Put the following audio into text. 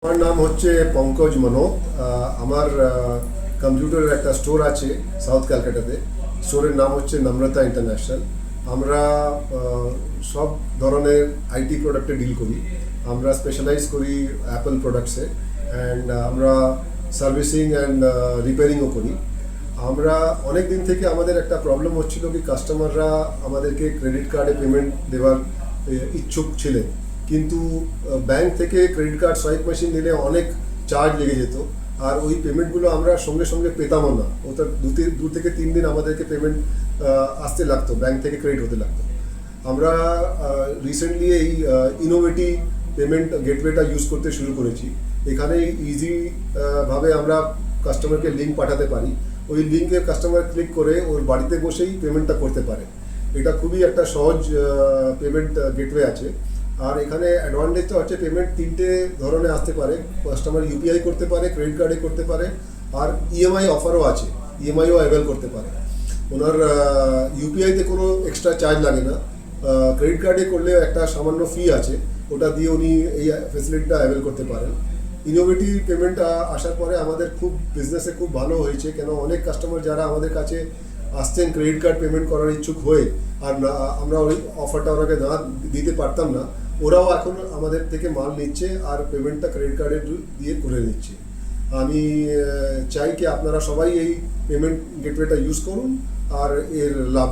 আমার নাম হচ্ছে পঙ্কজ মানব। আমার কম্পিউটারের একটা স্টোর আছে সাউথ ক্যালকাটাতে। স্টোরের নাম হচ্ছে নম্রতা ইন্টারন্যাশনাল। আমরা সব ধরনের আইটি প্রোডাক্টে ডিল করি। আমরা স্পেশালাইজ করি অ্যাপল প্রোডাক্টসে, অ্যান্ড আমরা সার্ভিসিং অ্যান্ড রিপেয়ারিংও করি। আমরা অনেক দিন থেকে আমাদের একটা প্রবলেম হচ্ছিল কি কাস্টমাররা আমাদেরকে ক্রেডিট কার্ডে পেমেন্ট দেওয়ার ইচ্ছুক ছিলেন, কিন্তু ব্যাংক থেকে ক্রেডিট কার্ড সোয়াইপ মেশিন নিলে অনেক চার্জ লেগে যেত, আর ওই পেমেন্টগুলো আমরা সঙ্গে সঙ্গে পেতামও না। ওটা দু থেকে 3 দিন আমাদেরকে পেমেন্ট আসতে লাগতো, ব্যাংক থেকে ক্রেডিট হতে লাগতো। আমরা রিসেন্টলি এই ইনোভেটিভ পেমেন্ট গেটওয়েটা ইউজ করতে শুরু করেছি। এখানে ইজি ভাবে আমরা কাস্টমারকে লিঙ্ক পাঠাতে পারি। ওই লিঙ্কে কাস্টমার ক্লিক করে ওর বাড়িতে বসেই পেমেন্টটা করতে পারে। এটা খুবই একটা সহজ পেমেন্ট গেটওয়ে আছে। আর এখানে অ্যাডভান্টেজটা হচ্ছে পেমেন্ট 3টে ধরনের আসতে পারে। কাস্টমার ইউপিআই করতে পারে, ক্রেডিট কার্ডে করতে পারে, আর ইএমআই অফারও আছে, ইএমআইও অ্যাভেল করতে পারে। ওনার ইউপিআইতে কোনো এক্সট্রা চার্জ লাগে না। ক্রেডিট কার্ডে করলে একটা সামান্য ফি আছে, ওটা দিয়ে উনি এই ফেসিলিটিটা অ্যাভেল করতে পারেন। ইনোভেটিভ পেমেন্ট আসার পরে আমাদের খুব বিজনেসে খুব ভালো হয়েছে, কেন অনেক কাস্টমার যারা আমাদের কাছে আসছেন ক্রেডিট কার্ড পেমেন্ট করার ইচ্ছুক হয়ে, আর আমরা ওই অফারটা ওনাকে না দিতে পারতাম না, ওরাও এখন আমাদের থেকে মাল নিচ্ছে আর পেমেন্টটা ক্রেডিট কার্ডে দিয়ে করে নিচ্ছে। আমি চাই কি আপনারা সবাই এই পেমেন্ট গেটওয়েটা ইউজ করুন আর এর লাভ